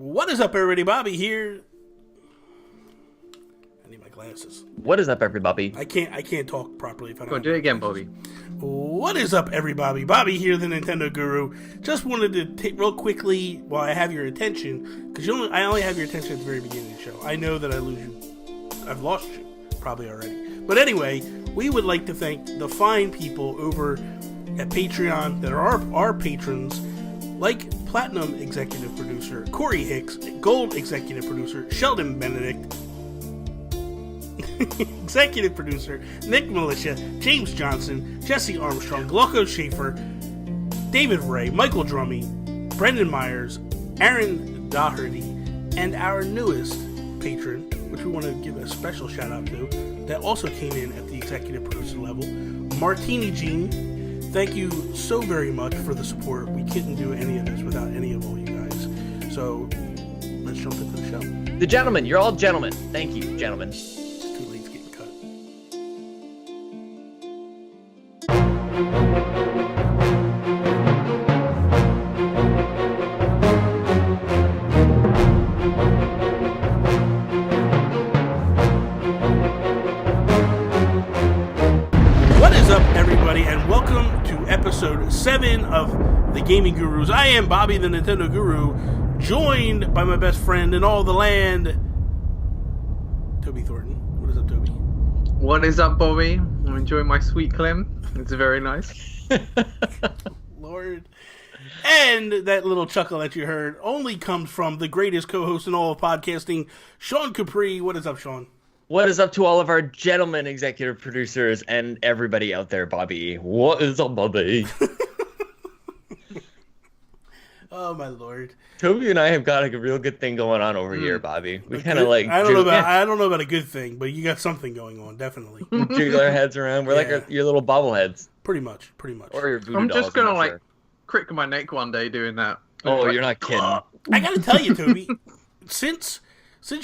What is up, everybody? Bobby here. I need my glasses. What is up, everybody? I can't talk properly if I don't. Go do it again, Bobby. What is up, everybody? Bobby here, the Nintendo Guru. Just wanted to take real quickly while I have your attention, because I only have your attention at the very beginning of the show. I know that I've lost you probably already. But anyway, we would like to thank the fine people over at Patreon that are our patrons, like Platinum Executive Producer Corey Hicks, Gold Executive Producer Sheldon Benedict, Executive Producer Nick Milicia, James Johnson, Jesse Armstrong, Glauco Schaffer, David Ray, Michael Drummie, Brendan Myers, Aaron Doherty, and our newest patron, which we want to give a special shout out to, that also came in at the executive producer level, Martini Jean. Thank you so very much for the support. We couldn't do any of this without any of all you guys. So let's jump into the show. The gentlemen, you're all gentlemen. Thank you, gentlemen. It's too late, it's getting cut. What is up, everybody, and welcome to episode 7 of The Gaming Gurus. I am Bobby, the Nintendo Guru, joined by my best friend in all the land, Toby Thornton. What is up, Toby? What is up, Bobby? I'm enjoying my sweet clim. It's very nice. Lord. And that little chuckle that you heard only comes from the greatest co-host in all of podcasting, Sean Capri. What is up, Sean? What is up to all of our gentlemen executive producers and everybody out there, Bobby? What is up, Bobby? Oh, my Lord. Toby and I have got like a real good thing going on over here, Bobby. We kind of like I don't know about a good thing, but you got something going on, definitely. jiggle our heads around. We're like your little bobbleheads. Pretty much. Or your voodoo I'm dolls, just gonna not sure. crick my neck one day doing that. Oh, you're not kidding. I gotta tell you, Toby, since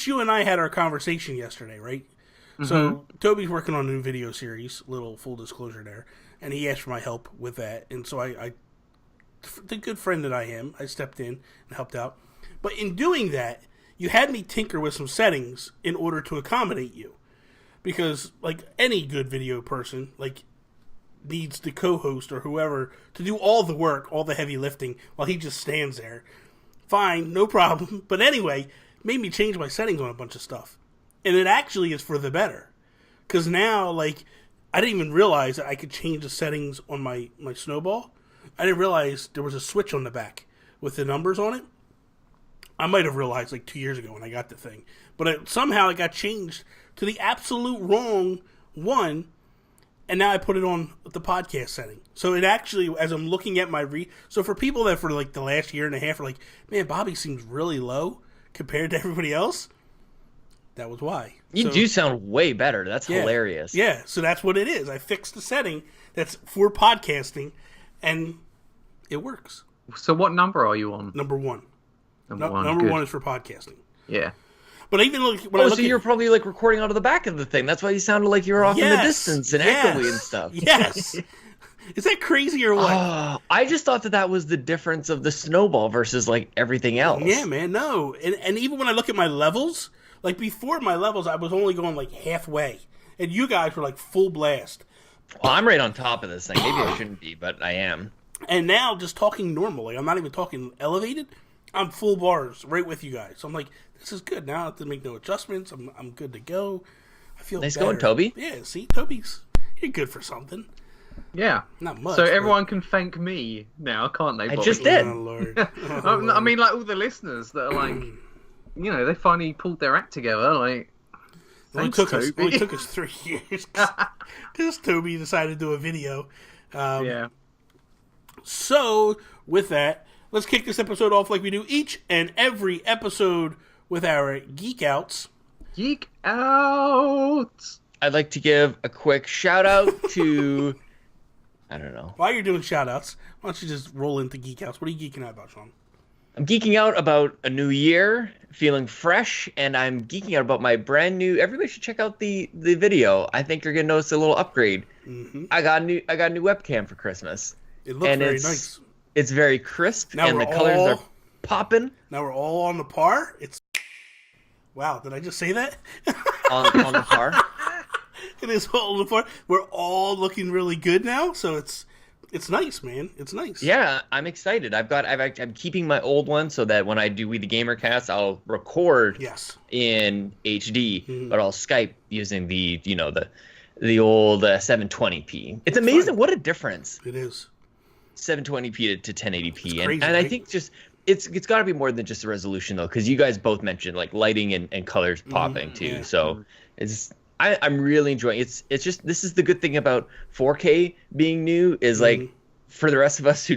you and I had our conversation yesterday, right? Mm-hmm. So Toby's working on a new video series, little full disclosure there, and he asked for my help with that, and so I the good friend that I am, I stepped in and helped out. But in doing that, you had me tinker with some settings in order to accommodate you, because like any good video person, like needs the co-host or whoever to do all the work, all the heavy lifting, while he just stands there. Fine, no problem. But anyway, made me change my settings on a bunch of stuff. And it actually is for the better. Because now, like, I didn't even realize that I could change the settings on my snowball. I didn't realize there was a switch on the back with the numbers on it. I might have realized like 2 years ago when I got the thing. But somehow it got changed to the absolute wrong one. And now I put it on the podcast setting. So it actually, as I'm looking at so for people that for like the last year and a half are like, man, Bobby seems really low compared to everybody else. That was why. You do sound way better. That's hilarious. Yeah, so that's what it is. I fixed the setting that's for podcasting, and it works. So what number are you on? Number 1. Number one is for podcasting. Yeah. But even when you're probably like recording out of the back of the thing. That's why you sounded like you were off in the distance and echoey and stuff. Yes. Is that crazy or what? I just thought that was the difference of the snowball versus like everything else. Yeah, man, no. And even when I look at my levels, like before my levels, I was only going like halfway. And you guys were like full blast. Well, I'm right on top of this thing. Maybe I shouldn't be, but I am. And now just talking normally. I'm not even talking elevated. I'm full bars right with you guys. So I'm like, this is good. Now I have to make no adjustments. I'm good to go. I feel nice better. going, Toby. Yeah, see, Toby's, you're good for something. Yeah. Not much. So everyone can thank me now, can't they, Bobby? I just did. Oh, Lord. I mean, like all the listeners that are like, you know, they finally pulled their act together. Like, only took us 3 years because Toby decided to do a video. Yeah. So with that, let's kick this episode off like we do each and every episode with our Geek Outs. Geek Outs! I'd like to give a quick shout out to, I don't know. While you're doing shout outs, why don't you just roll into Geek Outs? What are you geeking out about, Sean? I'm geeking out about a new year, feeling fresh, and I'm geeking out about my brand new. Everybody should check out the video. I think you're gonna notice a little upgrade. Mm-hmm. I got a new webcam for Christmas. It looks very nice. It's very crisp, Now and the colors are popping. Now we're all on the par. It's wow. Did I just say that? on the par. It is all on the par. We're all looking really good now. So it's nice, man. It's nice. Yeah, I'm excited. I'm keeping my old one so that when I do We the Gamer cast, I'll record in HD, but I'll Skype using the old 720p. It's amazing what a difference. It is. 720p to 1080p, crazy, and I think just it's got to be more than just the resolution though, because you guys both mentioned like lighting and colors popping too. Yeah. So I'm really enjoying it. It's just this is the good thing about 4K being new is like for the rest of us who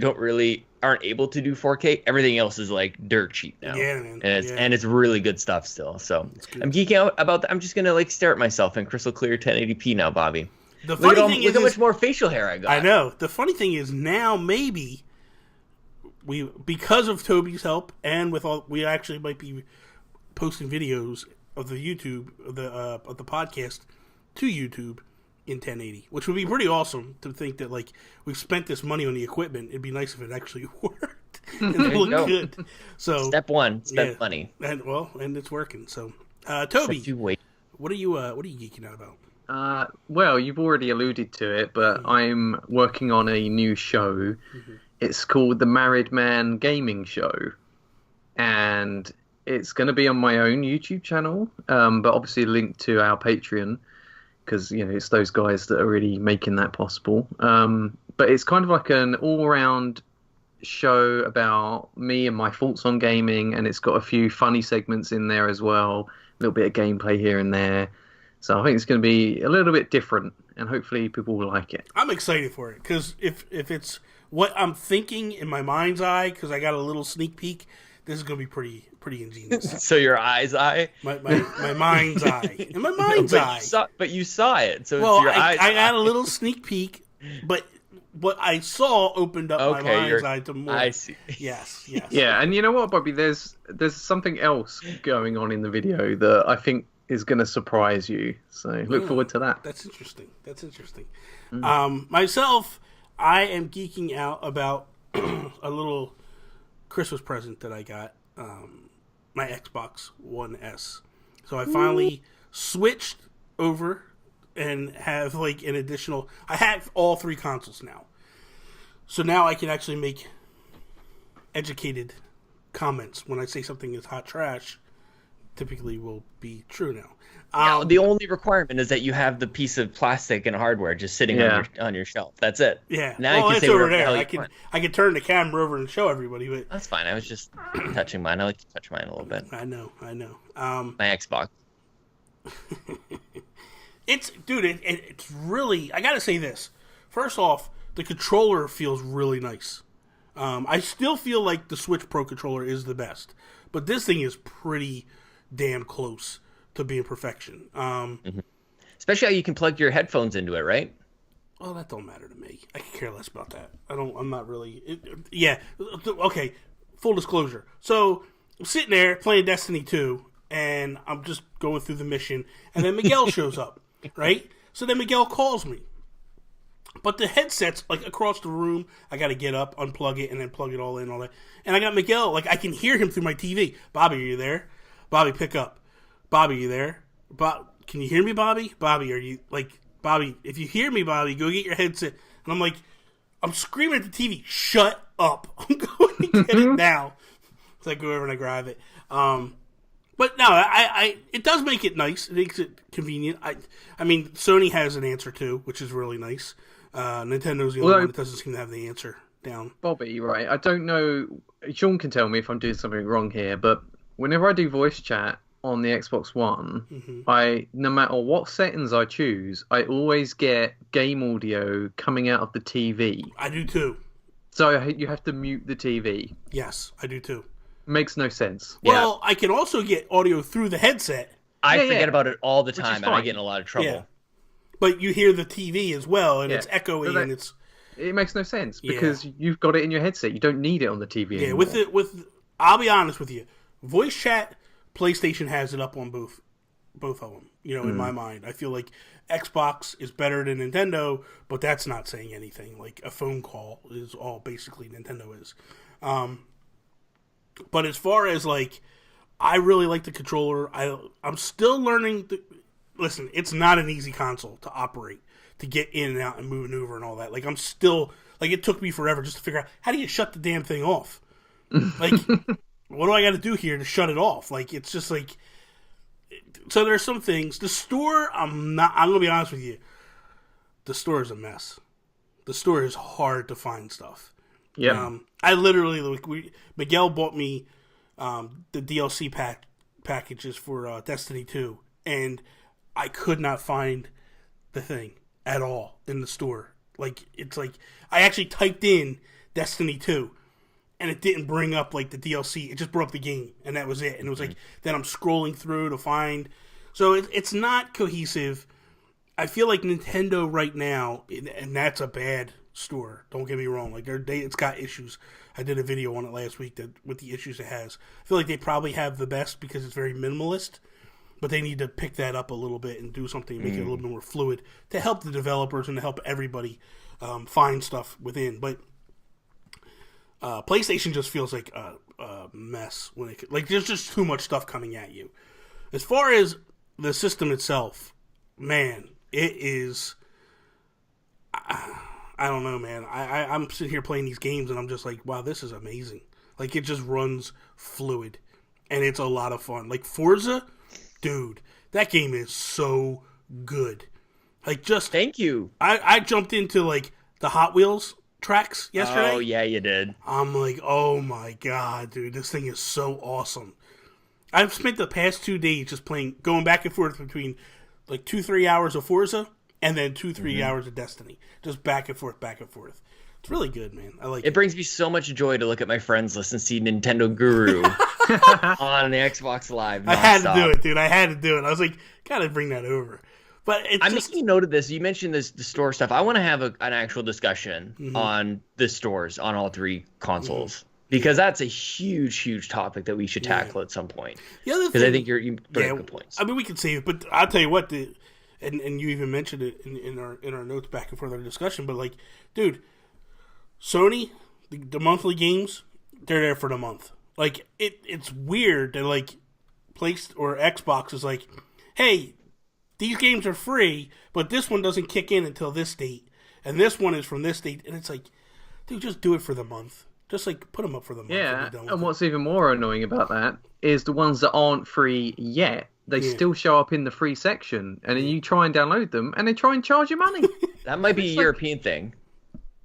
aren't able to do 4K, everything else is like dirt cheap now. Yeah, man. And it's really good stuff still. So I'm geeking out about that. I'm just gonna like stare at myself in crystal clear 1080p now, Bobby. The funny thing is, look how much more facial hair I got. I know. The funny thing is now maybe because of Toby's help and we actually might be posting videos of the YouTube of the podcast to YouTube in 1080, which would be pretty awesome to think that like we've spent this money on the equipment. It'd be nice if it actually worked and it looked good. So step one, spend money, and it's working. So Toby, what are you geeking out about? Well, you've already alluded to it, but I'm working on a new show. Mm-hmm. It's called The Married Man Gaming Show, and it's going to be on my own YouTube channel, but obviously linked to our Patreon, because it's those guys that are really making that possible. But it's kind of like an all-round show about me and my thoughts on gaming, and it's got a few funny segments in there as well, a little bit of gameplay here and there. So I think it's going to be a little bit different, and hopefully people will like it. I'm excited for it, because if it's what I'm thinking in my mind's eye, because I got a little sneak peek, this is going to be pretty ingenious. So your eyes eye? My mind's eye. In my mind's eye. But you saw it, so well, it's your eyes I got a little sneak peek, but what I saw opened up my mind's eye to more. I see. Yes. Yeah, and you know what, Bobby? There's something else going on in the video that I think is going to surprise you. So look forward to that. That's interesting. Myself, I am geeking out about a little Christmas present that I got, my Xbox One S. So I finally switched over and have like an additional... I have all 3 consoles now. So now I can actually make educated comments. When I say something is hot trash, typically will be true now. The only requirement is that you have the piece of plastic and hardware just sitting on your shelf. That's it. Yeah. Now you can it's say over whatever the there. hell I can turn the camera over and show everybody. But that's fine. I was just touching mine. I like to touch mine a little bit. I know. My Xbox. It's really... I gotta say this. First off, the controller feels really nice. I still feel like the Switch Pro controller is the best, but this thing is pretty damn close to being perfection. Especially how you can plug your headphones into it, right? Well, that don't matter to me. I can care less about that. I'm not really... Okay, full disclosure. So, I'm sitting there playing Destiny 2, and I'm just going through the mission, and then Miguel shows up, right? So then Miguel calls me. But the headset's like across the room. I got to get up, unplug it, and then plug it all in, all that. And I got Miguel, like I can hear him through my TV. Bobby, are you there? Bobby, pick up. Bobby, are you there? Can you hear me, Bobby? Bobby, are you Bobby? If you hear me, Bobby, go get your headset. And I'm like, I'm screaming at the TV. Shut up! I'm going to get it now. So I go over and I grab it. But no, it does make it nice. It makes it convenient. I mean, Sony has an answer too, which is really nice. Nintendo's the only one that doesn't seem to have the answer down. Bobby, right? I don't know. Sean can tell me if I'm doing something wrong here, but whenever I do voice chat on the Xbox One, no matter what settings I choose, I always get game audio coming out of the TV. I do too. So you have to mute the TV. Yes, I do too. Makes no sense. Well, I can also get audio through the headset. I forget about it all the time, and I get in a lot of trouble. Yeah. But you hear the TV as well, and it's echoey, and it's... It makes no sense, because you've got it in your headset. You don't need it on the TV anymore. I'll be honest with you. Voice chat, PlayStation has it up on both of them, in my mind. I feel like Xbox is better than Nintendo, but that's not saying anything. Like, a phone call is all basically Nintendo is. But as far as like, I really like the controller. I'm still learning. Listen, it's not an easy console to operate, to get in and out and maneuver and all that. Like, I'm still like, it took me forever just to figure out how do you shut the damn thing off. Like, what do I got to do here to shut it off? Like, it's just like. So there's some things. The store, I'm gonna be honest with you. The store is a mess. The store is hard to find stuff. Yeah. I literally, Miguel bought me the DLC packages for Destiny 2, and I could not find the thing at all in the store. Like, it's like, I actually typed in Destiny 2, and it didn't bring up, like, the DLC. It just brought up the game, and that was it. And it was like, then I'm scrolling through to find. So it's not cohesive. I feel like Nintendo right now, and that's a bad store. Don't get me wrong. Like, it's got issues. I did a video on it last week with the issues it has. I feel like they probably have the best because it's very minimalist, but they need to pick that up a little bit and do something to make it a little bit more fluid to help the developers and to help everybody find stuff within. But PlayStation just feels like a mess when like there's just too much stuff coming at you. As far as the system itself, man, it is. I don't know, man. I'm sitting here playing these games and I'm just like, wow, this is amazing. Like, it just runs fluid and it's a lot of fun. Like, Forza, dude, that game is so good. Like, just thank you. I jumped into like the Hot Wheels tracks yesterday. Oh yeah, you did. I'm like, oh my god, dude, this thing is so awesome. I've spent the past 2 days just going back and forth between like 2-3 hours of Forza and then 2-3 hours of Destiny, just back and forth, back and forth. It's really good, man. I like it. It brings me so much joy to look at my friends listen to see Nintendo Guru on the Xbox Live. I had to do it, dude. I had to do it. I was like, gotta bring that over. But I'm making note of this. You mentioned the store stuff. I want to have an actual discussion on the stores on all three consoles because that's a huge topic that we should tackle at some point. Because I think you bring up good points. I mean, we can save it, but I'll tell you what, and you even mentioned it in our notes back and forth of the discussion. But like, dude, Sony, the monthly games, they're there for the month. Like, it's weird that like or Xbox is like, hey, these games are free, but this one doesn't kick in until this date, and this one is from this date, and it's like, dude, just do it for the month. Just like put them up for the month. Yeah, and what's even more annoying about that is the ones that aren't free yet, they still show up in the free section, and then you try and download them, and they try and charge you money. That might be a European thing.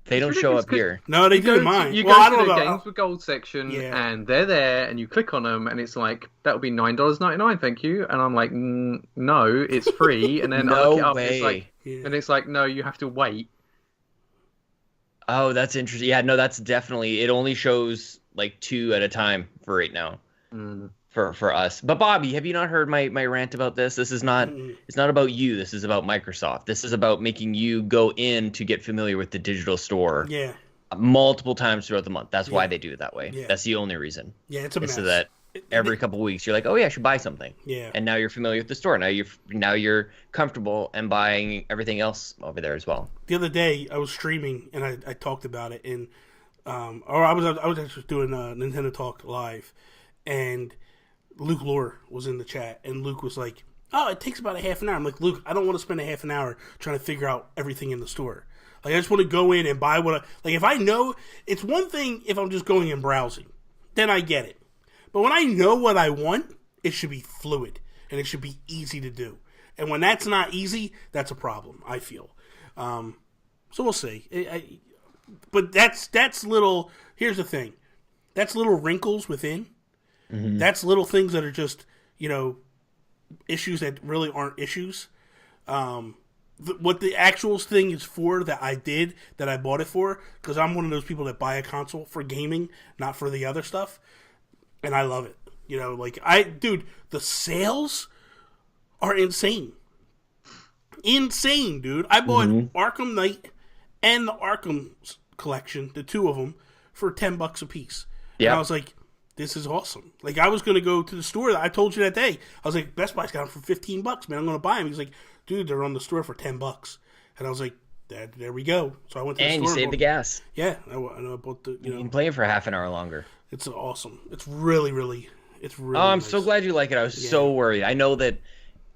They don't show up here. No, they do mine. You go to the games with gold section, and they're there, and you click on them, and it's like, that'll be $9.99, thank you. And I'm like, no, it's free. And then I look it up, and it's like, no, you have to wait. Oh, that's interesting. Yeah, no, that's definitely, it only shows like 2 at a time for right now. For us. But Bobby, have you not heard my rant about this? This is not it's not about you. This is about Microsoft. This is about making you go in to get familiar with the digital store. Yeah. Multiple times throughout the month. That's why they do it that way. Yeah. That's the only reason. Yeah, it's a mess. So that every couple of weeks you're like, "Oh yeah, I should buy something." Yeah. And now you're familiar with the store. Now you're comfortable and buying everything else over there as well. The other day I was streaming and I talked about it and I was actually doing Nintendo Talk live and Lohr was in the chat, and Luke was like, oh, it takes about a half an hour. I'm like, Luke, I don't want to spend a half an hour trying to figure out everything in the store. Like, I just want to go in and buy if I know, it's one thing if I'm just going and browsing. Then I get it. But when I know what I want, it should be fluid, and it should be easy to do. And when that's not easy, that's a problem, I feel. So we'll see. But that's little, here's the thing. That's little wrinkles within. That's little things that are just, issues that really aren't issues. What the actual thing is for that I bought it for, because I'm one of those people that buy a console for gaming, not for the other stuff, and I love it. The sales are insane. Insane, dude. I bought Arkham Knight and the Arkham collection, the two of them, for $10 a piece. Yeah. And I was like, this is awesome. Like, I was going to go to the store. I told you that day. I was like, Best Buy's got them for $15, man. I'm going to buy them. He's like, dude, they're on the store for $10. And I was like, there we go. So I went to the store. And you saved the gas. Yeah. I bought the, You can play it for half an hour longer. It's awesome. It's really, really, it's really. Oh, I'm nice. so glad you like it. I was so worried.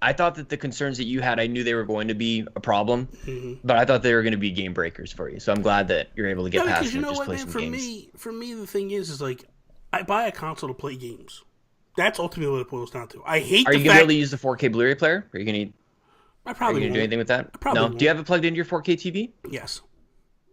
I thought that the concerns that you had, I knew they were going to be a problem, but I thought they were going to be game breakers for you. So I'm glad that you're able to get past them and just play some games. For me, the thing is like, I buy a console to play games. That's ultimately what it boils down to. I hate. Are you going to be able to use the 4K Blu-ray player? Are you going to? I probably won't. Do anything with that? No. Won't. Do you have it plugged into your 4K TV? Yes.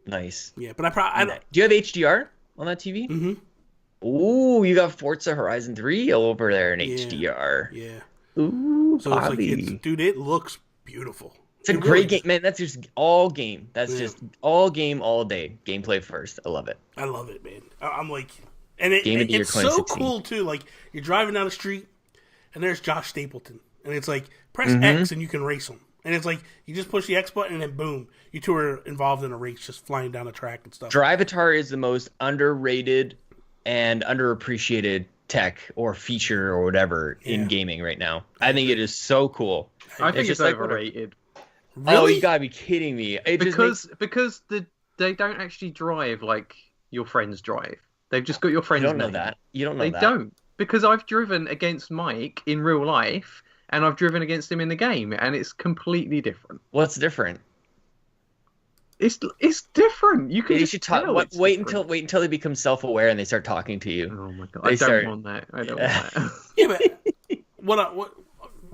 Nice. Yeah, but I probably. Do you have HDR on that TV? Mm-hmm. Ooh, you got Forza Horizon 3 over there in HDR. Yeah. Ooh, so it's like, dude, it looks beautiful. It's a great game, man. That's just all game. That's just all game, all day. Gameplay first. I love it. I love it, man. I'm like, and it's so cool too. Like you're driving down the street, and there's Josh Stapleton, and it's like press X and you can race him, and it's like you just push the X button and then boom, you two are involved in a race, just flying down the track and stuff. Drivatar is the most underrated and underappreciated tech or feature or whatever in gaming right now. I think it is so cool. I think it's overrated. Really? Oh, you gotta be kidding me! Because they don't actually drive like your friends drive. They've just got your friends. You don't know that. You don't know that. They don't, because I've driven against Mike in real life, and I've driven against him in the game, and it's completely different. What's different? It's different. You can. You should talk. Wait until they become self-aware and they start talking to you. Oh my god! I don't want that. Yeah, but what?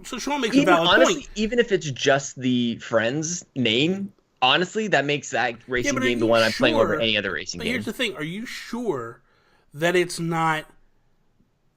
So Sean makes a valid point. Even if it's just the friend's name, honestly, that makes that racing game the one I'm playing over any other racing game. Here's the thing: are you sure that it's not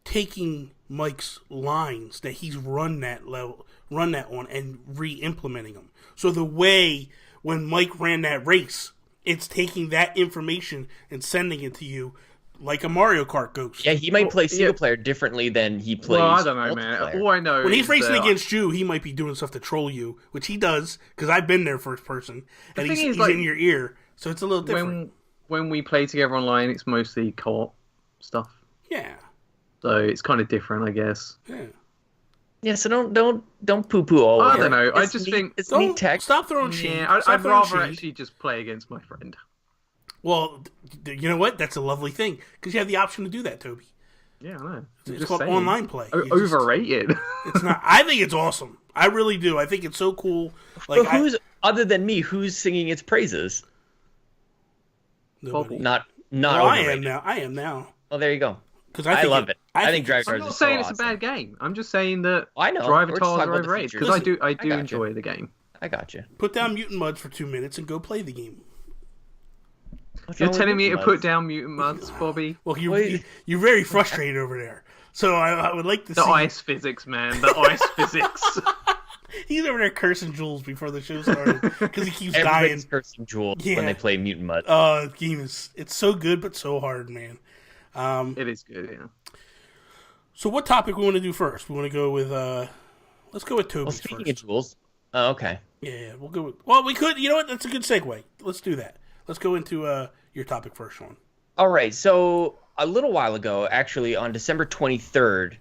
taking Mike's lines that he's run that on, and re-implementing them? So the way when Mike ran that race, it's taking that information and sending it to you like a Mario Kart ghost. Yeah, he might play single player differently than he plays. Well, I don't know, man. All I know when he's racing against you, he might be doing stuff to troll you, which he does, because I've been there first person, and he's in your ear, so it's a little different. When we play together online, it's mostly co-op stuff. Yeah. So it's kind of different, I guess. Yeah. Yeah, so don't poo-poo all over. I don't know. I just think it's neat tech. Stop throwing shade. Yeah, I'd rather actually just play against my friend. Well, you know what? That's a lovely thing, because you have the option to do that, Toby. Yeah, I know. It's called online play. Overrated. It's not. I think it's awesome. I really do. I think it's so cool. Like, but other than me, who's singing its praises? Nobody. Not. Well, I am now. Well, there you go. Because I love it. I think Drive Cars I'm not is so saying it's awesome. a bad game. I'm just saying that I know. Driver Tars are overrated, because I do enjoy the game. I got you. Put down Mutant Muds for 2 minutes and go play the game. You're telling me to put down Mutant Muds, Bobby? Well, you're very frustrated over there. So I would like to see... The ice physics, man. The ice physics. He's over there cursing Jules before the show started because he keeps dying. Everybody's cursing Jules when they play Mutant Mud. The game it's so good but so hard, man. It is good, yeah. So what topic we want to do first? We want to go with let's go with Toby first. Speaking of Jules, okay. Yeah, we'll go with. Well, we could. You know what? That's a good segue. Let's do that. Let's go into your topic first, Sean. All right. So a little while ago, actually on December 23rd,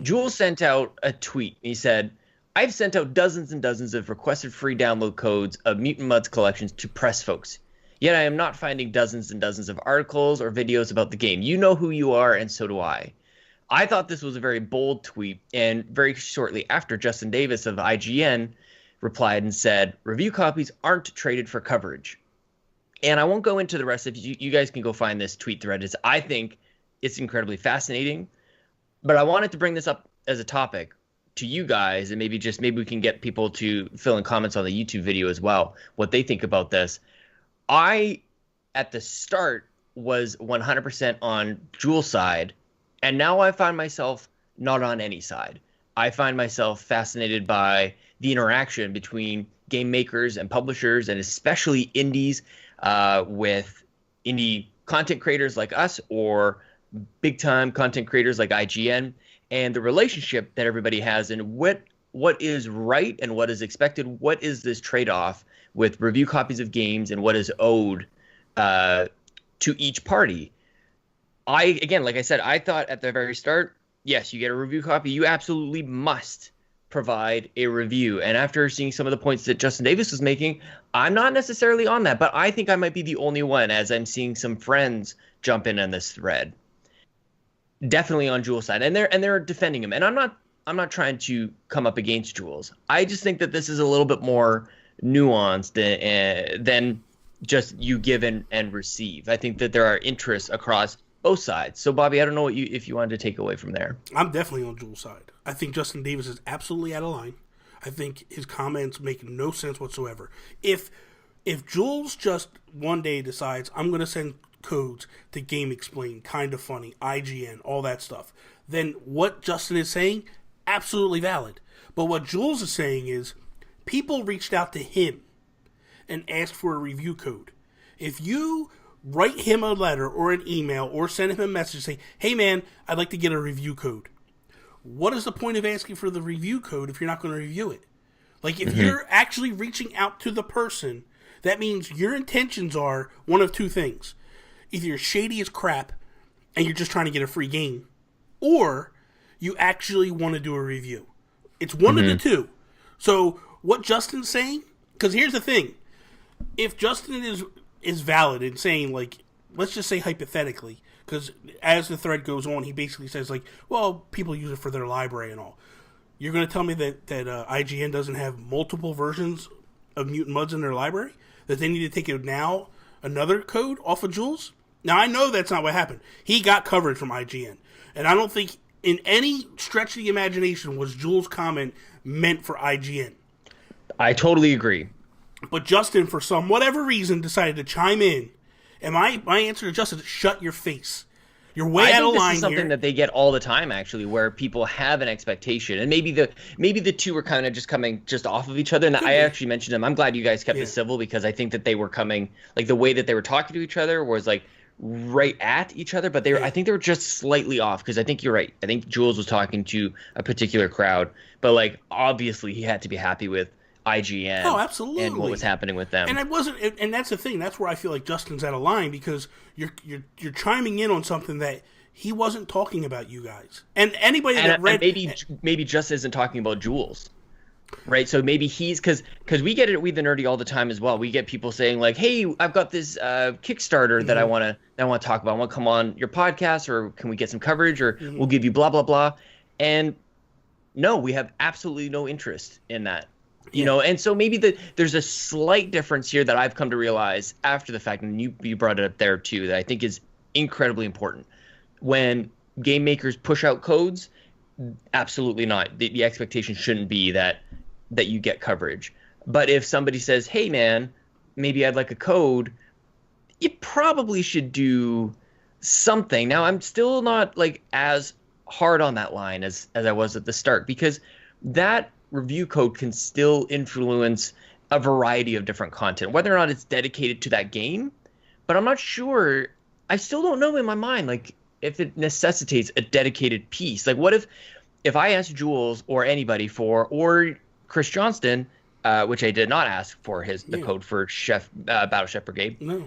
Jules sent out a tweet. He said, "I've sent out dozens and dozens of requested free download codes of Mutant Muds collections to press folks. Yet I am not finding dozens and dozens of articles or videos about the game. You know who you are, and so do I." I thought this was a very bold tweet, and very shortly after, Justin Davis of IGN replied and said, "Review copies aren't traded for coverage." And I won't go into the rest of it. You guys can go find this tweet thread. I think it's incredibly fascinating, but I wanted to bring this up as a topic to you guys, and maybe we can get people to fill in comments on the YouTube video as well, what they think about this. I, at the start, was 100% on Jules' side, and now I find myself not on any side. I find myself fascinated by the interaction between game makers and publishers, and especially indies, with indie content creators like us or big-time content creators like IGN, and the relationship that everybody has, and what is right and what is expected. What is this trade-off with review copies of games and what is owed to each party? Again, like I said, I thought at the very start, yes, you get a review copy. You absolutely must provide a review. And after seeing some of the points that Justin Davis was making, I'm not necessarily on that, but I think I might be the only one, as I'm seeing some friends jump in on this thread. definitely on Jules' side, and they're defending him. And I'm not trying to come up against Jules. I just think that this is a little bit more nuanced than just you give and receive. I think that there are interests across both sides. So, Bobby, I don't know if you wanted to take away from there. I'm definitely on Jules' side. I think Justin Davis is absolutely out of line. I think his comments make no sense whatsoever. If Jules just one day decides, I'm going to send codes to Game Explain, Kind of Funny, IGN, all that stuff, then what Justin is saying, absolutely valid. But what Jules is saying is, people reached out to him and asked for a review code. If you write him a letter or an email or send him a message say, hey man, I'd like to get a review code. What is the point of asking for the review code if you're not going to review it? Like, if you're actually reaching out to the person, that means your intentions are one of two things. Either you're shady as crap and you're just trying to get a free game, or you actually want to do a review. It's one of the two. So what Justin's saying, because here's the thing. If Justin is valid in saying, like, let's just say hypothetically, because as the thread goes on, he basically says, like, well, people use it for their library and all. You're going to tell me that IGN doesn't have multiple versions of Mutant Muds in their library? That they need to take another code off of Jules? Now, I know that's not what happened. He got coverage from IGN. And I don't think in any stretch of the imagination was Jules' comment meant for IGN. I totally agree. But Justin, for some whatever reason, decided to chime in. And my answer to Justin is, shut your face. You're way out of line here. This is something that they get all the time, actually, where people have an expectation, and maybe the two were kind of just coming just off of each other. And I actually mentioned them. I'm glad you guys kept it civil, because I think that they were coming, like, the way that they were talking to each other was like right at each other, but I think they were just slightly off, because I think you're right. I think Jules was talking to a particular crowd, but like obviously he had to be happy with IGN. Oh, absolutely. And what was happening with them. And it wasn't, and that's the thing. That's where I feel like Justin's out of line, because you're chiming in on something that he wasn't talking about you guys. And anybody that read, and maybe just isn't talking about Jules, right? So maybe he's because we get it at We the Nerdy all the time as well. We get people saying like, "Hey, I've got this Kickstarter that I want to talk about. I want to come on your podcast, or can we get some coverage, or we'll give you blah blah blah." And no, we have absolutely no interest in that. You know, and so maybe there's a slight difference here that I've come to realize after the fact, and you brought it up there too, that I think is incredibly important. When game makers push out codes, absolutely not. The expectation shouldn't be that you get coverage. But if somebody says, hey man, maybe I'd like a code, you probably should do something. Now, I'm still not like as hard on that line as I was at the start, because that review code can still influence a variety of different content, whether or not it's dedicated to that game. But I'm not sure. I still don't know in my mind, like, if it necessitates a dedicated piece. Like, what if I asked Jules or anybody or Chris Johnston, which I did not ask for the code for Battle Chef Brigade. No.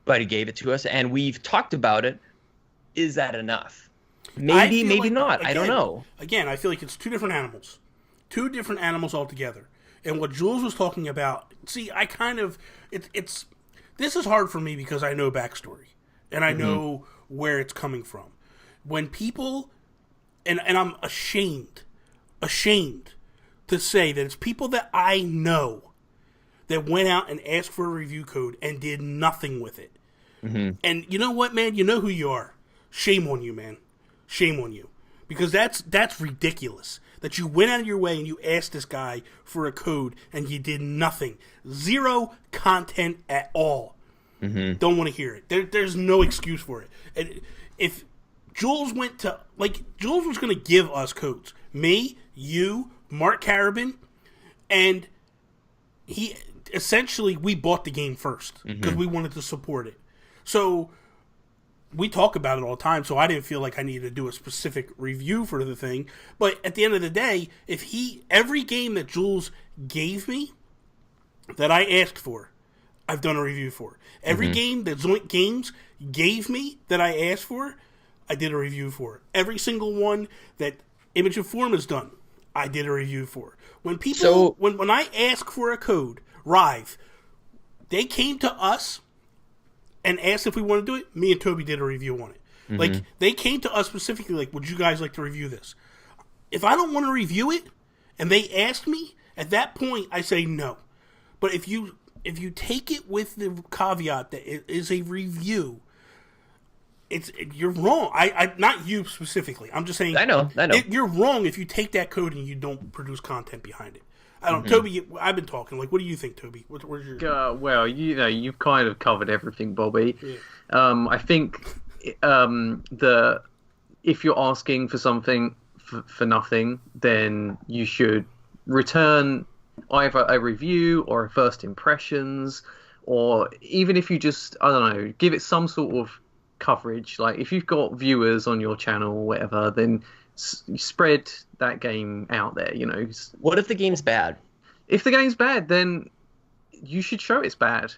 But he gave it to us, and we've talked about it. Is that enough? Maybe like, not. Again, I don't know. Again, I feel like it's two different animals. Two different animals altogether. And what Jules was talking about, see, I kind of, this is hard for me because I know backstory. And I know where it's coming from. When people, and I'm ashamed to say that it's people that I know that went out and asked for a review code and did nothing with it. And you know what, man? You know who you are. Shame on you, man. Shame on you. Because that's ridiculous. That you went out of your way and you asked this guy for a code and you did nothing. Zero content at all. Don't want to hear it. There's no excuse for it. And if Jules went to, like, Jules was going to give us codes. Me, you, Mark Carabin, and he, essentially, we bought the game first because we wanted to support it. So we talk about it all the time, so I didn't feel like I needed to do a specific review for the thing. But at the end of the day, every game that Jules gave me that I asked for, I've done a review for. Every game that Zoink Games gave me that I asked for, I did a review for. Every single one that Image and Form has done, I did a review for. When people, when I ask for a code, Rive, they came to us and asked if we want to do it. Me and Toby did a review on it. Like, they came to us specifically, like, would you guys like to review this? If I don't want to review it, and they ask me, at that point, I say no. But if you take it with the caveat that it is a review, you're wrong. I not you specifically. I'm just saying. I know. You're wrong if you take that code and you don't produce content behind it. I don't, Toby. I've been talking. Like, what do you think, Toby? Where's your? Well, you've kind of covered everything, Bobby. Yeah. I think if you're asking for something for nothing, then you should return either a review or a first impressions, or even if you just, I don't know, give it some sort of coverage. Like, if you've got viewers on your channel or whatever, then spread that game out there, you know. What if the game's bad? If the game's bad, then you should show it's bad.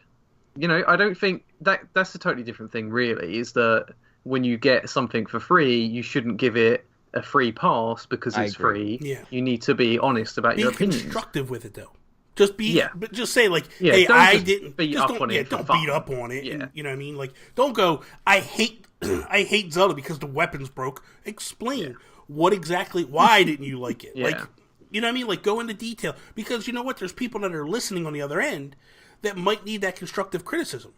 You know, I don't think that's a totally different thing, really, is that when you get something for free, you shouldn't give it a free pass because it's free. Yeah. You need to be honest about your opinions. Be constructive with it, though. Just but just say, like, hey, I didn't beat up on it. Don't beat up on it. Yeah. And, you know what I mean? Like, don't go, I hate Zelda because the weapons broke. Explain why didn't you like it? Like, you know what I mean? Like, go into detail, because you know what? There's people that are listening on the other end that might need that constructive criticism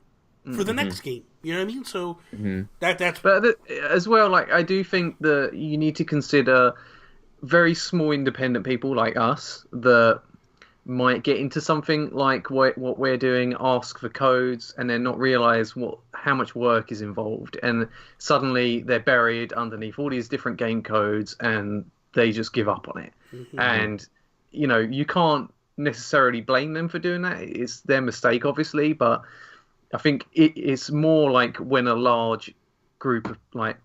for the next game. You know what I mean? So that's. But as well, like, I do think that you need to consider very small independent people like us that might get into something like what we're doing, ask for codes, and then not realize how much work is involved, and suddenly they're buried underneath all these different game codes, and they just give up on it. And you know, you can't necessarily blame them for doing that. It's their mistake, obviously, but I think it's more like when a large group of, like,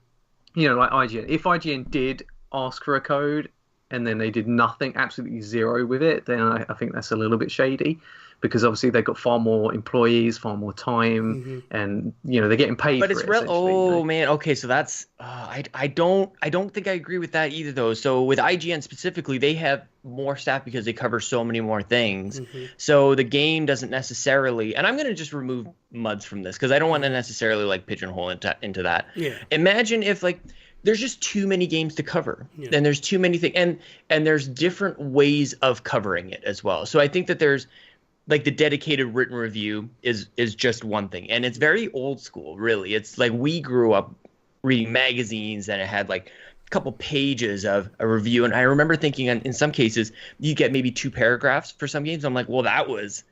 you know, like IGN. If IGN did ask for a code and then they did nothing, absolutely zero with it, then I think that's a little bit shady, because obviously they've got far more employees, far more time, and you know, they're getting paid. But for it's it, man. Okay, so that's I don't think I agree with that either, though. So with IGN specifically, they have more staff because they cover so many more things. So the game doesn't necessarily, and I'm gonna just remove MUDs from this because I don't want to necessarily like pigeonhole into that. Yeah. Imagine if, like, there's just too many games to cover, and there's too many things, and there's different ways of covering it as well. So I think that there's, like, the dedicated written review is just one thing, and it's very old school, really. It's like we grew up reading magazines, and it had like a couple pages of a review, and I remember thinking in some cases you get maybe 2 paragraphs for some games. I'm like, well, that was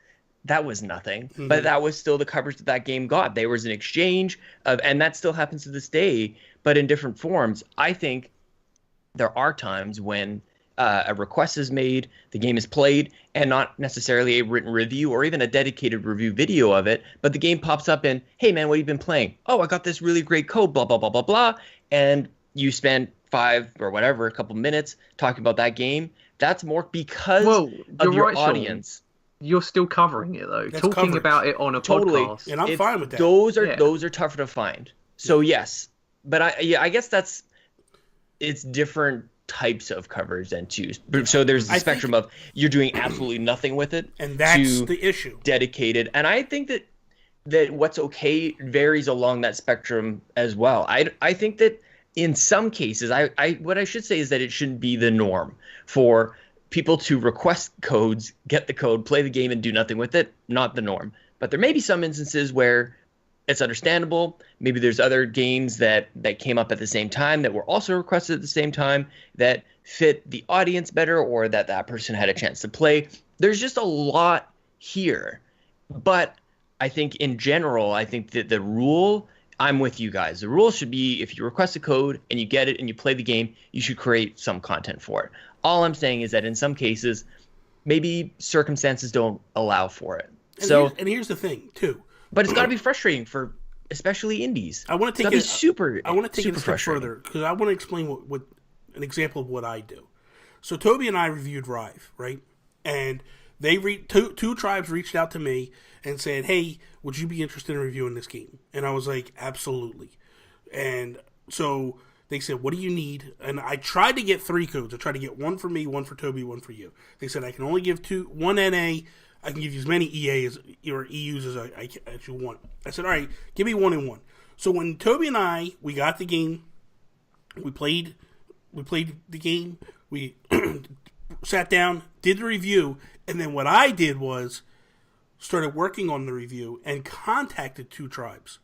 nothing, but that was still the coverage that game got. There was an exchange of, and that still happens to this day, but in different forms. I think there are times when a request is made, the game is played, and not necessarily a written review or even a dedicated review video of it, but the game pops up and, hey man, what have you been playing? Oh, I got this really great code, blah, blah, blah, blah, blah. And you spend 5 or whatever, a couple minutes talking about that game. That's more because of your audience. Sean, you're still covering it, though. That's talking coverage about it on a podcast. And I'm fine with that. Those are tougher to find. So yes, but I guess it's different types of coverage then too. So there's the spectrum of you're doing absolutely nothing with it, and that's the issue. Dedicated, and I think that what's okay varies along that spectrum as well. I think that in some cases, what I should say is that it shouldn't be the norm for people to request codes, get the code, play the game, and do nothing with it. Not the norm, but there may be some instances where it's understandable. Maybe there's other games that came up at the same time that were also requested at the same time that fit the audience better, or that person had a chance to play. There's just a lot here. But I think in general, I think that the rule, I'm with you guys. The rule should be if you request a code and you get it and you play the game, you should create some content for it. All I'm saying is that in some cases, maybe circumstances don't allow for it. And here's the thing, too. But it's got to be frustrating for especially indies. I want to take it super. I want to take it a step further because I want to explain what an example of what I do. So Toby and I reviewed Reeve, right? And they two tribes reached out to me and said, "Hey, would you be interested in reviewing this game?" And I was like, "Absolutely." And so they said, "What do you need?" And I tried to get 3 codes. I tried to get 1 for me, 1 for Toby, 1 for you. They said I can only give 2, 1 NA. I can give you as many EAs or EUs as you want. I said, all right, give me 1 and 1. So when Toby and we got the game, we played the game, we sat down, did the review, and then what I did was started working on the review and contacted 2 tribes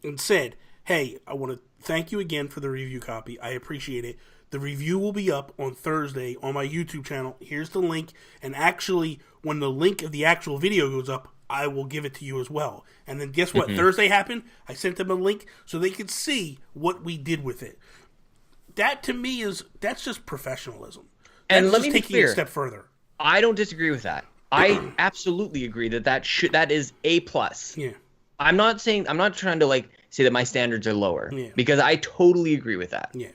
and said, hey, I want to thank you again for the review copy. I appreciate it. The review will be up on Thursday on my YouTube channel. Here's the link. And actually, when the link of the actual video goes up, I will give it to you as well. And then guess what? Thursday happened. I sent them a link so they could see what we did with it. That to me that's just professionalism. That's and let me be taking clear, it a step further. I don't disagree with that. I absolutely agree that is A+. Yeah. I'm not trying to like say that my standards are lower, yeah, because I totally agree with that. Yeah.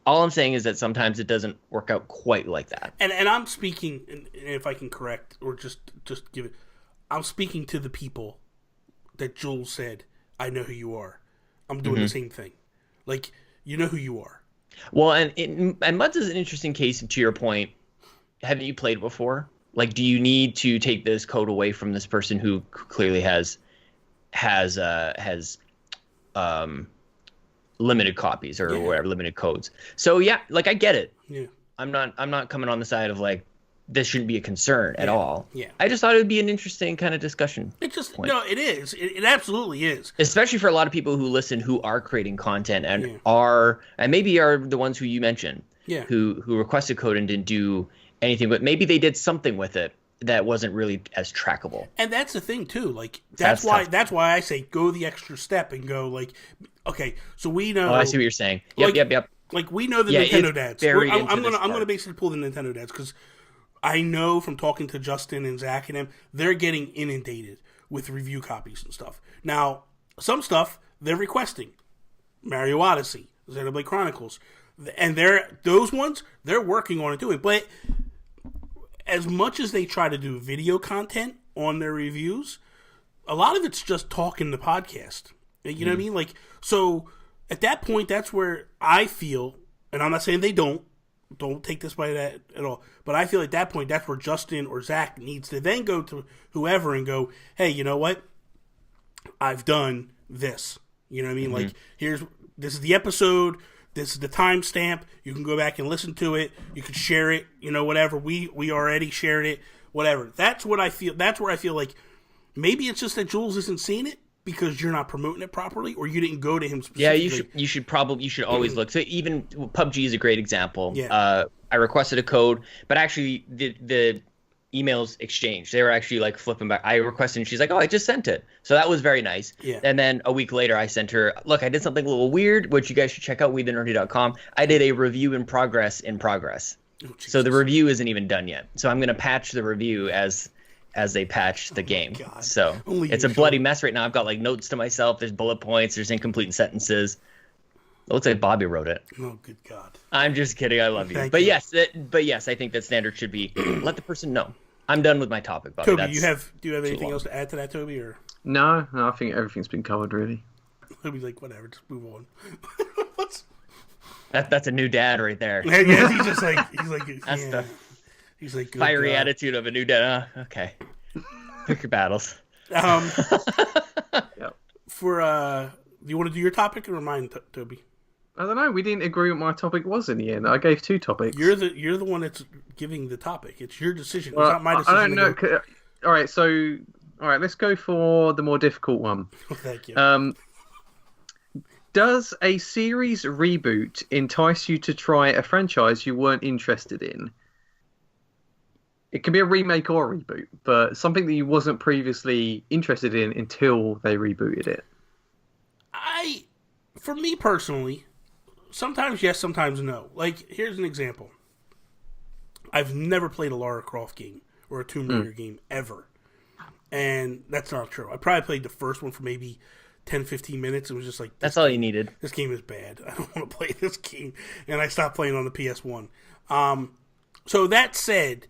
All I'm saying is that sometimes it doesn't work out quite like that. And I'm speaking, and if I can correct or just give it, I'm speaking to the people that Jules said, I know who you are. I'm doing the same thing. Like, you know who you are. Well, and Muds is an interesting case. To your point, haven't you played before? Like, do you need to take this code away from this person who clearly has limited copies or whatever, limited codes? So yeah, like I get it. Yeah. I'm not coming on the side of like this shouldn't be a concern at all. Yeah. I just thought it would be an interesting kind of discussion. It just point. No, it is. It absolutely is. Especially for a lot of people who listen who are creating content and maybe are the ones who you mentioned. Yeah. Who requested code and didn't do anything, but maybe they did something with it that wasn't really as trackable. And that's the thing too. Like that's why I say go the extra step and go like, okay, so we know. Oh, I see what you're saying. Yep. Like we know the Nintendo dads. I'm gonna gonna basically pull the Nintendo dads because I know from talking to Justin and Zach and them, they're getting inundated with review copies and stuff. Now, some stuff they're requesting, Mario Odyssey, Xenoblade Chronicles, and those ones they're working on it doing. But as much as they try to do video content on their reviews, a lot of it's just talking the podcast. You know what I mean? Like, so at that point, that's where I feel, and I'm not saying they don't take this by that at all, but I feel at that point, that's where Justin or Zach needs to then go to whoever and go, hey, you know what? I've done this. You know what I mean? Like, this is the episode. This is the timestamp. You can go back and listen to it. You can share it. You know, whatever. We already shared it. Whatever. That's what I feel. That's where I feel like maybe it's just that Jules isn't seeing it because you're not promoting it properly, or you didn't go to him specifically. Yeah, you should always look. So even PUBG is a great example. Yeah. I requested a code, but actually the emails exchanged. They were actually like flipping back. I requested and she's like, oh, I just sent it. So that was very nice. Yeah. And then a week later I sent her, look, I did something a little weird, which you guys should check out, wethenerdy.com. I did a review in progress. Oh, so the review isn't even done yet. So I'm going to patch the review as they patch the game. God. So it's a bloody mess right now. I've got like notes to myself. There's bullet points. There's incomplete sentences. It looks like Bobby wrote it. Oh, good God. I'm just kidding. I love you. Thank but you. Yes, I think that standard should be let the person know. I'm done with my topic, Bobby. Toby, do you have anything else to add to that, Toby? Or No, I think everything's been covered, really. Toby's like, whatever, just move on. That's a new dad right there. Yeah, he's like, That's the he's like, good fiery God. attitude of a new dad. Okay, pick your battles. Yep. Do you want to do your topic or mine, Toby? I don't know. We didn't agree what my topic was in the end. I gave 2 topics. You're the one that's giving the topic. It's your decision. Well, it's not my decision. I don't know. All right, let's go for the more difficult one. Thank you. Does a series reboot entice you to try a franchise you weren't interested in? It can be a remake or a reboot, but something that you wasn't previously interested in until they rebooted it. For me personally, sometimes yes, sometimes no. Like, here's an example. I've never played a Lara Croft game or a Tomb Raider game ever. And that's not true. I probably played the first one for maybe 10, 15 minutes. It was just like... That's all you needed. This game is bad. I don't want to play this game. And I stopped playing on the PS1. So that said,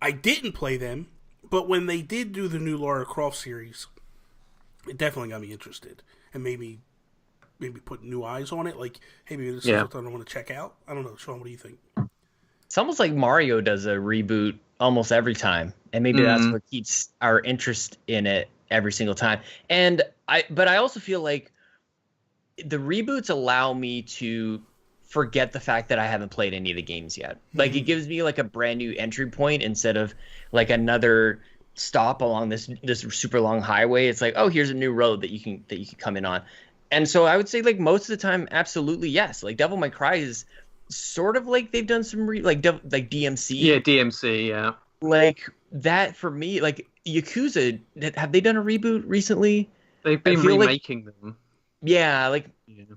I didn't play them. But when they did do the new Lara Croft series, it definitely got me interested. And maybe put new eyes on it. Like, hey, maybe this is something I want to check out. I don't know. Sean, what do you think? It's almost like Mario does a reboot almost every time. And maybe that's what keeps our interest in it every single time. And But I also feel like the reboots allow me to forget the fact that I haven't played any of the games yet. Like, it gives me like a brand new entry point instead of like another stop along this super long highway. It's like, oh, here's a new road that you can come in on. And so I would say, like, most of the time, absolutely yes. Like, Devil May Cry is sort of like they've done some like DMC. Yeah, DMC. Yeah. Like that for me. Like Yakuza, have they done a reboot recently? They've been remaking them. Yeah, like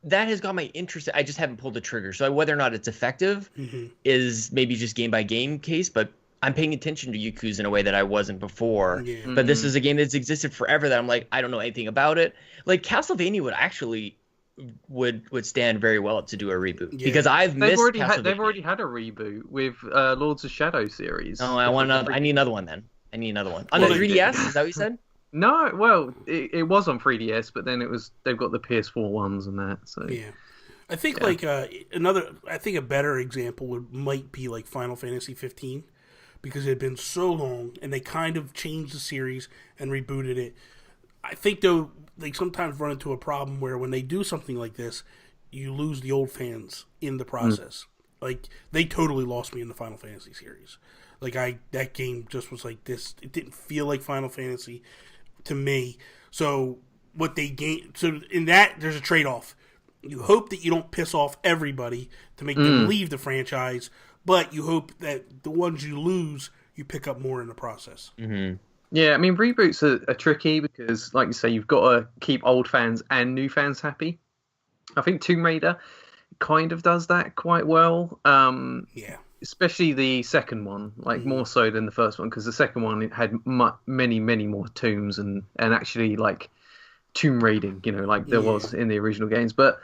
that has got my interest. I just haven't pulled the trigger. So whether or not it's effective is maybe just game by game case. But I'm paying attention to Yakuza in a way that I wasn't before. Yeah. But this is a game that's existed forever that I'm like, I don't know anything about it. Like Castlevania would stand very well to do a reboot because I've missed. They've already had a reboot with Lords of Shadow series. Oh, I need another one then. I need another one on the 3DS. Is that what you said? No, well, it was on 3DS, but then they've got the PS4 ones and that. So yeah, I think like a better example might be like Final Fantasy 15, because it had been so long and they kind of changed the series and rebooted it. I think though they sometimes run into a problem where when they do something like this, you lose the old fans in the process. Like they totally lost me in the Final Fantasy series. Like that game just was like this. It didn't feel like Final Fantasy to me. So what they gain, so in that there's a trade-off. You hope that you don't piss off everybody to make them leave the franchise, but you hope that the ones you lose, you pick up more in the process. Mm-hmm. Yeah, I mean, reboots are tricky because, like you say, you've got to keep old fans and new fans happy. I think Tomb Raider kind of does that quite well. Yeah. Especially the second one, like more so than the first one, because the second one it had many more tombs and actually like tomb raiding, like there was in the original games. But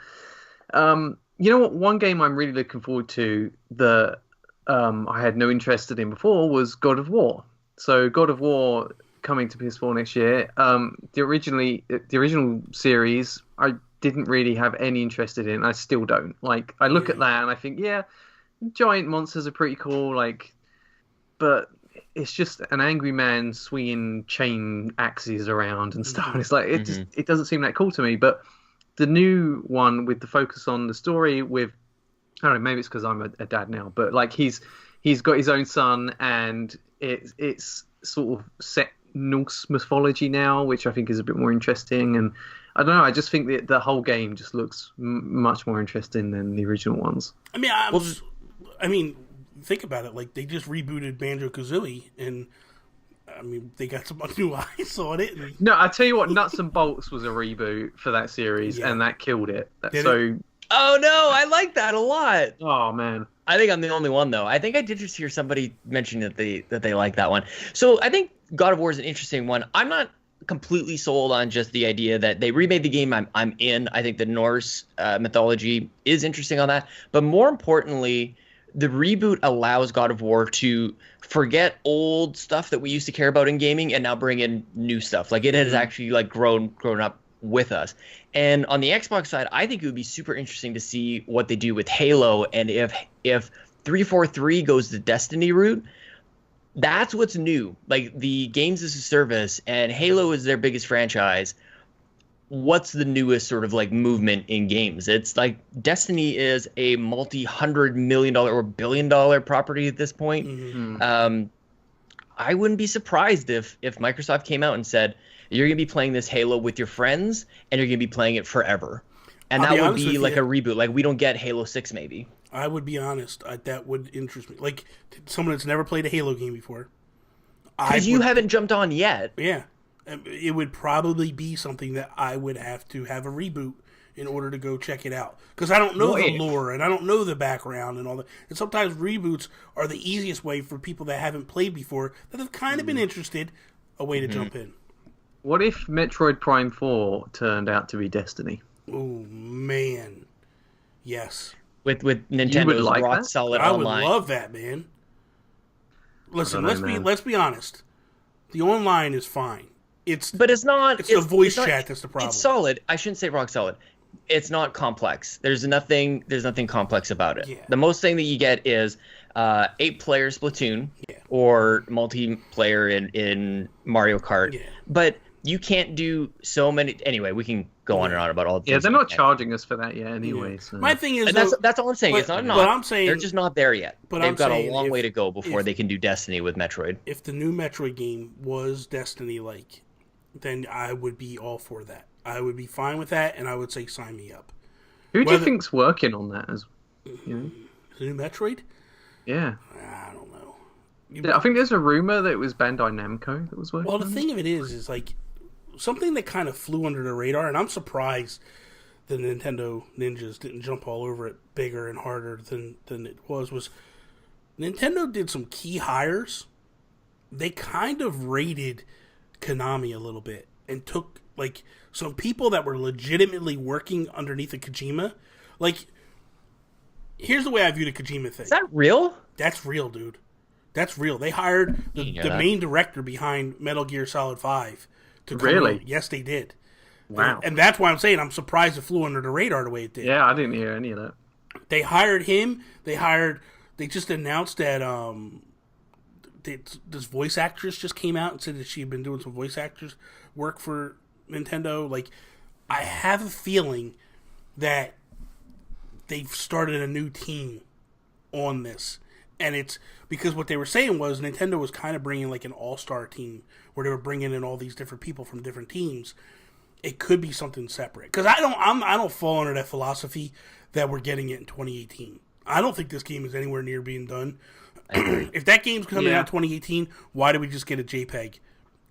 you know what? One game I'm really looking forward to that I had no interest in before was God of War. So God of War coming to PS4 next year. The original series I didn't really have any interest in. I still don't. Like I look at that and I think, yeah, giant monsters are pretty cool, like, but it's just an angry man swinging chain axes around and stuff. And it's like it doesn't seem that cool to me. But the new one with the focus on the story, with I don't know, maybe it's because I'm a dad now, but like he's got his own son, and it's sort of set Norse mythology now, which I think is a bit more interesting. And I don't know, I just think that the whole game just looks much more interesting than the original ones. I mean, think about it. Like, they just rebooted Banjo-Kazooie, and, I mean, they got some new eyes on it. And... No, I tell you what, Nuts and Bolts was a reboot for that series, and that killed it. Oh, no, I like that a lot. Oh, man. I think I'm the only one, though. I think I did just hear somebody mention that they like that one. So I think God of War is an interesting one. I'm not completely sold on just the idea that they remade the game. I'm in. I think the Norse mythology is interesting on that. But more importantly, the reboot allows God of War to forget old stuff that we used to care about in gaming and now bring in new stuff. Like it has actually like grown up with us. And on the Xbox side, I think it would be super interesting to see what they do with Halo, and if 343 goes the Destiny route. That's what's new. Like the games as a service, and Halo is their biggest franchise. What's the newest sort of like movement in games? It's like Destiny is a multi-$100 million or billion-dollar property at this point. I wouldn't be surprised if Microsoft came out and said, you're going to be playing this Halo with your friends, and you're going to be playing it forever. And that would be like a reboot. Like we don't get Halo 6 maybe. I would be honest. That would interest me. Like someone that's never played a Halo game before. Because you haven't jumped on yet. Yeah. It would probably be something that I would have to have a reboot in order to go check it out. Because I don't know the lore, and I don't know the background and all that. And sometimes reboots are the easiest way for people that haven't played before, that have kind of been interested, a way to jump in. What if Metroid Prime 4 turned out to be Destiny? Oh, man. Yes. With Nintendo's rock solid online. I would love that, man. Listen, let's be honest. The online is fine. But it's not. It's the voice chat that's the problem. It's solid. I shouldn't say rock solid. It's not complex. There's nothing complex about it. Yeah. The most thing that you get is 8-player Splatoon or multiplayer in Mario Kart. Yeah. But you can't do so many. Anyway, we can go on and on about all. The things they're not charging us for that yet, anyway. So. My thing is, that's all I'm saying. It's not. But I'm saying they're just not there yet. But they've got a long way to go before they can do Destiny with Metroid. If the new Metroid game was Destiny-like, then I would be all for that. I would be fine with that, and I would say sign me up. Who do you think's working on that? The new Metroid? Yeah. I don't know. I think there's a rumor that it was Bandai Namco that was working. Well, the thing of it is like something that kind of flew under the radar, and I'm surprised the Nintendo ninjas didn't jump all over it bigger and harder than it was Nintendo did some key hires. They kind of raided Konami a little bit and took like some people that were legitimately working underneath of Kojima. Like, here's the way I view the Kojima thing. Is that real? That's real, dude. That's real. They hired the main director behind Metal Gear Solid 5 to come Really? on. Yes, they did. Wow. And that's why I'm saying I'm surprised it flew under the radar the way it did. Yeah, I didn't hear any of that. They hired him. They just announced that this voice actress just came out and said that she had been doing some voice actors work for Nintendo. Like, I have a feeling that they've started a new team on this. And it's because what they were saying was Nintendo was kind of bringing like an all-star team where they were bringing in all these different people from different teams. It could be something separate. Because I don't fall under that philosophy that we're getting it in 2018. I don't think this game is anywhere near being done. If that game's coming out in 2018, why did we just get a JPEG?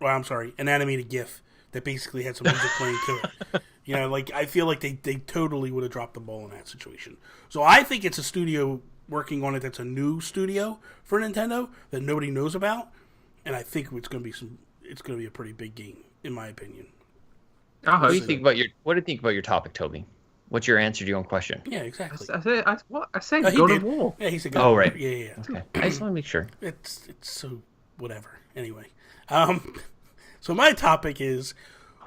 Well, I'm sorry, an animated GIF that basically had some music playing to it. You know, like, I feel like they totally would have dropped the ball in that situation. So I think it's a studio working on it that's a new studio for Nintendo that nobody knows about, and I think it's going to be a pretty big game, in my opinion. What do you think about your topic, Toby? What's your answer to your own question? Yeah, exactly. I said God of War. Yeah, he said God of War. Right. Yeah. Okay. I just want to make sure. It's so whatever. Anyway, so my topic is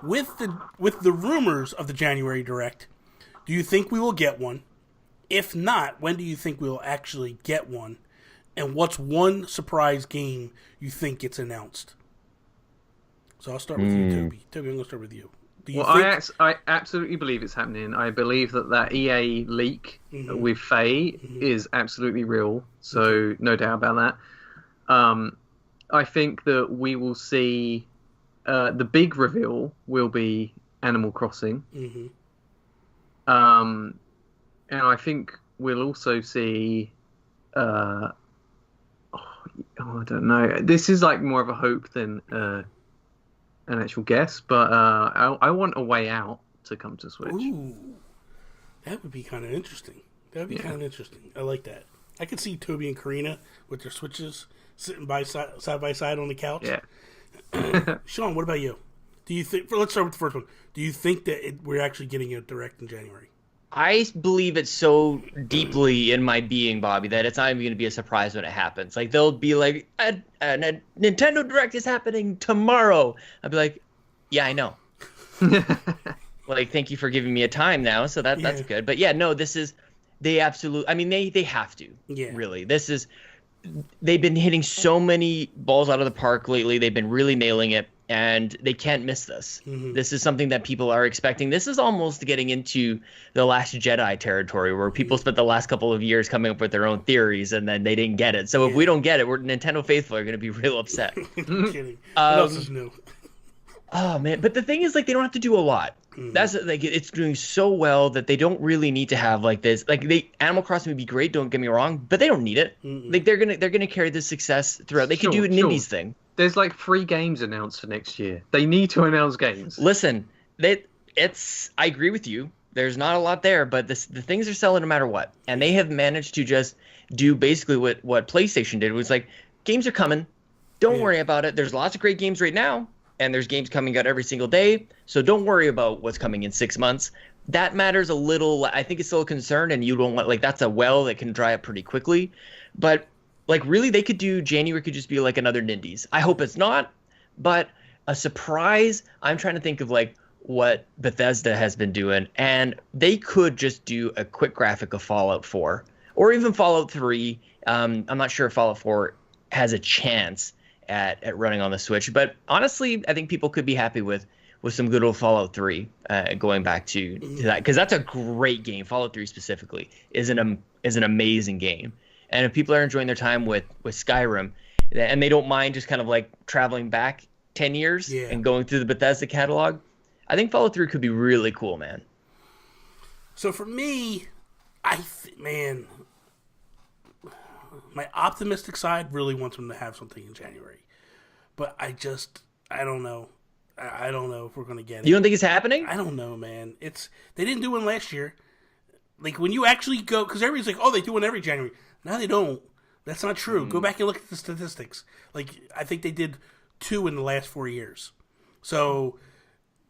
with the rumors of the January Direct. Do you think we will get one? If not, when do you think we'll actually get one? And what's one surprise game you think gets announced? So I'll start with you, Toby. Toby, I'm going to start with you. I absolutely believe it's happening. I believe that EA leak with Faye is absolutely real. So no doubt about that. I think that we will see the big reveal will be Animal Crossing. And I think we'll also see. I don't know. This is like more of a hope than an actual guess, but I want A Way Out to come to Switch. Ooh, that would be kind of interesting. Kind of interesting. I like that. I could see Toby and Karina with their Switches sitting side by side on the couch. Yeah. Sean, what about you? Do you think? Let's start with the first one. Do you think that we're actually getting a Direct in January? I believe it so deeply in my being, Bobby, that it's not even going to be a surprise when it happens. Like, they'll be like, a Nintendo Direct is happening tomorrow. I'll be like, yeah, I know. Like, thank you for giving me a time now, so that's good. But yeah, no, they absolutely, I mean, they have to, really. They've been hitting so many balls out of the park lately. They've been really nailing it, and they can't miss this. This is something that people are expecting. This is almost getting into the Last Jedi territory, where people spent the last couple of years coming up with their own theories, and then they didn't get it. So if we don't get it, we're Nintendo faithful are going to be real upset. I'm kidding. What else is new? Oh man, but the thing is, like, they don't have to do a lot. That's like, it's doing so well that they don't really need to have like this. Like, Animal Crossing would be great, don't get me wrong, but they don't need it. Like, they're gonna carry this success throughout. They could do an indies thing. There's like 3 games announced for next year. They need to announce games. Listen, I agree with you. There's not a lot there, but the things are selling no matter what, and they have managed to just do basically what PlayStation did. It was like, games are coming. Don't worry about it. There's lots of great games right now. And there's games coming out every single day, so don't worry about what's coming in 6 months. That matters a little. I think it's still a concern, and you don't want, like, that's a well that can dry up pretty quickly. But, like, really, they could do, January could just be like another Nindies. I hope it's not, but a surprise. I'm trying to think of, like, what Bethesda has been doing, and they could just do a quick graphic of Fallout 4 or even Fallout 3. I'm not sure if Fallout 4 has a chance. at running on the Switch. But honestly, I think people could be happy with some good old Fallout 3 going back to that, because that's a great game. Fallout 3 specifically is an amazing game. And if people are enjoying their time with Skyrim, and they don't mind just kind of like traveling back 10 years and going through the Bethesda catalog, I think Fallout 3 could be really cool, man. So for me, man, my optimistic side really wants them to have something in January. But I don't know. I don't know if we're going to get it. You don't think it's happening? I don't know, man. They didn't do one last year. Like, when you actually go, because everybody's like, oh, they do one every January. No, they don't. That's not true. Go back and look at the statistics. Like, I think they did 2 in the last 4 years. So,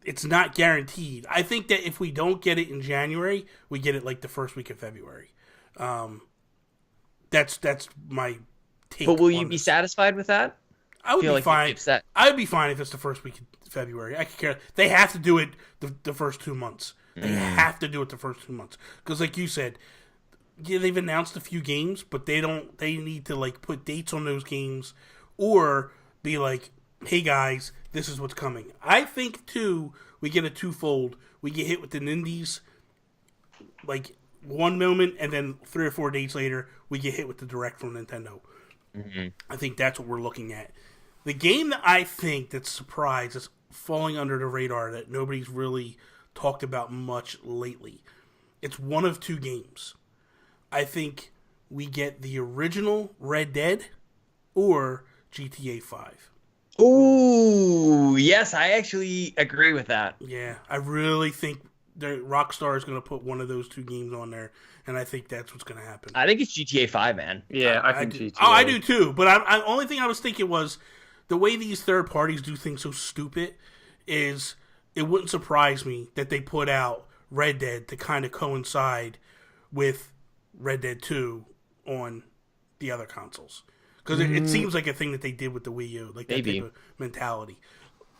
it's not guaranteed. I think that if we don't get it in January, we get it like the first week of February. That's my take. But will you be satisfied with that? I would be fine. I would be fine if it's the first week of February. I could care. They have to do it the first 2 months. They have to do it the first 2 months. Because like you said, they've announced a few games, but they need to like put dates on those games or be like, hey guys, this is what's coming. I think too, we get a twofold. We get hit with the indies like one moment, and then 3 or 4 days later, we get hit with the direct from Nintendo. I think that's what we're looking at. The game that I think that's surprised is falling under the radar that nobody's really talked about much lately. It's one of 2 games. I think we get the original Red Dead or GTA 5. Ooh, yes, I actually agree with that. Yeah, I really think Rockstar is going to put one of those 2 games on there, and I think that's what's going to happen. I think it's GTA 5, man. Yeah, I think GTA. Oh, I do too, but the only thing I was thinking was the way these third parties do things so stupid is it wouldn't surprise me that they put out Red Dead to kind of coincide with Red Dead 2 on the other consoles. Because it seems like a thing that they did with the Wii U, like that type of mentality.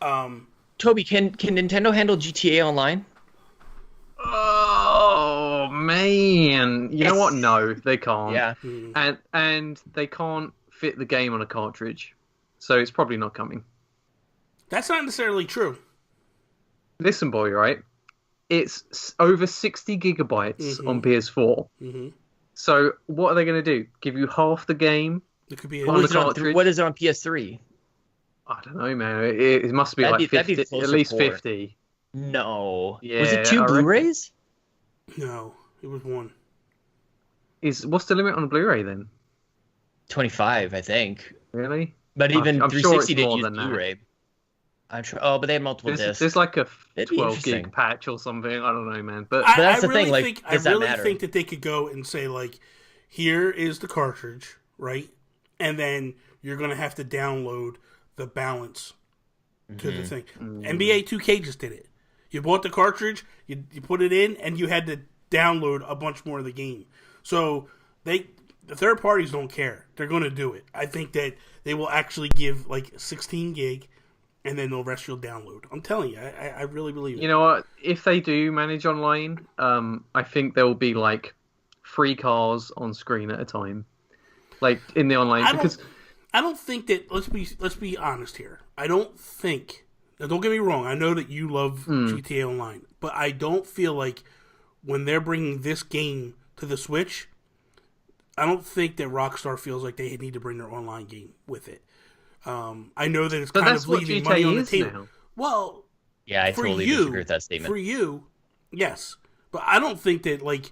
Toby, can Nintendo handle GTA Online? Oh man, you know what? No, they can't. Yeah, and they can't fit the game on a cartridge, so it's probably not coming. That's not necessarily true. Listen, boy, right? It's over 60 gigabytes on PS4. So what are they going to do? Give you half the game? It could be what is it on PS3? I don't know, man. It must be like 50, at least 50. No. Yeah, was it 2 Blu-rays? No, it was 1. What's the limit on a Blu-ray then? 25, I think. Really? But even I'm 360 sure didn't use Blu-ray. I'm sure. Oh, but they had multiple discs. There's like a 12 gig patch or something. I don't know, man. But that's the thing. Like, I really think that they could go and say, like, here is the cartridge, right? And then you're going to have to download the balance to the thing. NBA 2K just did it. You bought the cartridge, you put it in, and you had to download a bunch more of the game. So the third parties don't care. They're going to do it. I think that they will actually give like 16 gig, and then the rest you'll download. I'm telling you, I really believe it. You know what? If they do manage online, I think there will be like 3 cars on screen at a time, like in the online. I don't think that. Let's be honest here. I don't think. Now, don't get me wrong. I know that you love GTA Online, but I don't feel like when they're bringing this game to the Switch, I don't think that Rockstar feels like they need to bring their online game with it. I know that it's kind of leaving money on the table. Now. Well, yeah, I totally disagree with that statement. For you, yes, but I don't think that, like,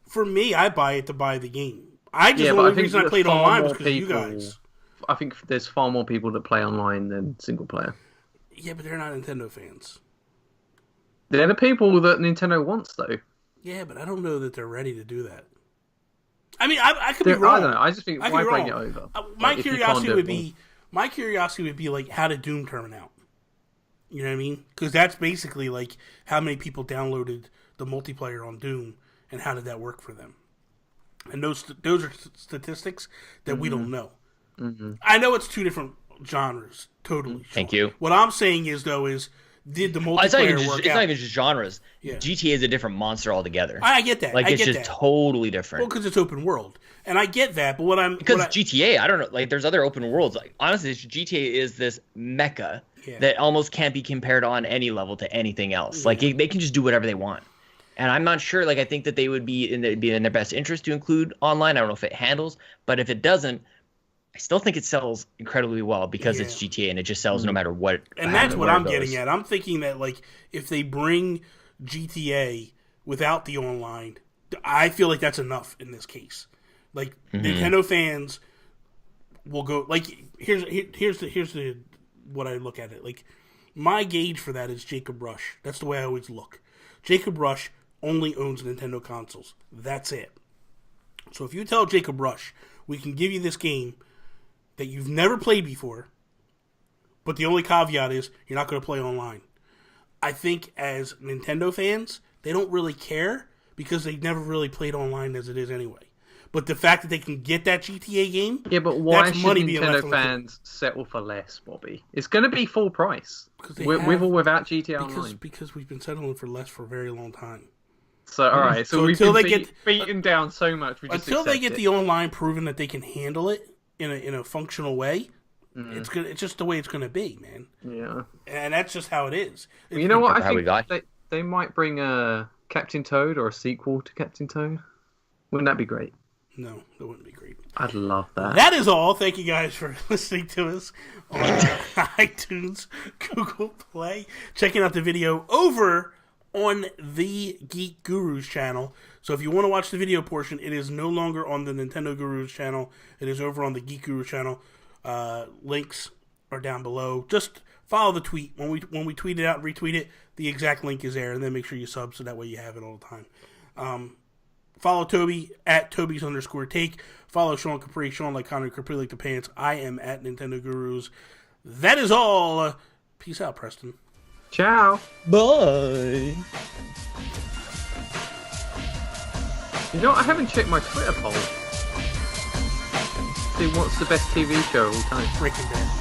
for me, I buy it to buy the game. The only reason I played online was because of you guys. I think there's far more people that play online than single player. Yeah, but they're not Nintendo fans. They're the people that Nintendo wants, though. Yeah, but I don't know that they're ready to do that. I mean, I could be wrong. I don't know. I just think why bring it over? My curiosity would be like, how did Doom turn out? You know what I mean? Because that's basically like how many people downloaded the multiplayer on Doom, and how did that work for them? And those are statistics that we don't know. I know it's 2 different genres, totally. Thank you. What I'm saying is, though, is did the multiplayer work It's not even just genres. Yeah. GTA is a different monster altogether. I get that. Like, I it's get just that. totally different. Well, because it's open world. And I get that, but GTA, I don't know, like, there's other open worlds. Like, honestly, GTA is this mecca that almost can't be compared on any level to anything else. Like, they can just do whatever they want. And I'm not sure, like, I think that they would be in their best interest to include online. I don't know if it handles, but if it doesn't, I still think it sells incredibly well because it's GTA and it just sells no matter what. And that's what I'm getting at. I'm thinking that, like, if they bring GTA without the online, I feel like that's enough in this case. Like, Nintendo fans will go, like, here's the what I look at it. Like, my gauge for that is Jacob Rush. That's the way I always look. Jacob Rush only owns Nintendo consoles. That's it. So if you tell Jacob Rush, we can give you this game that you've never played before, but the only caveat is you're not going to play online. I think as Nintendo fans, they don't really care because they've never really played online as it is anyway. But the fact that they can get that GTA game, but why should Nintendo fans settle for less, Bobby? It's going to be full price, with or without GTA Online. Because we've been settling for less for a very long time. So all right, so we've been beaten down so much. Until they get the online proven that they can handle it in a functional way, it's just the way it's going to be, man. Yeah, and that's just how it is. You know what? I think they might bring a Captain Toad or a sequel to Captain Toad. Wouldn't that be great? No, that wouldn't be great. I'd love that. That is all. Thank you guys for listening to us on iTunes, Google Play, checking out the video over on the Geek Gurus channel. So if you want to watch the video portion, it is no longer on the Nintendo Gurus channel. It is over on the Geek Gurus channel. Links are down below. Just follow the tweet. When we tweet it out and retweet it, the exact link is there. And then make sure you sub so that way you have it all the time. Follow Toby at Toby's_take. Follow Sean Capri, Sean like Connor, Capri like the pants. I am at Nintendo Gurus. That is all. Peace out, Preston. Ciao. Bye. You know what? I haven't checked my Twitter poll. See what's the best TV show of all time. Breaking Bad.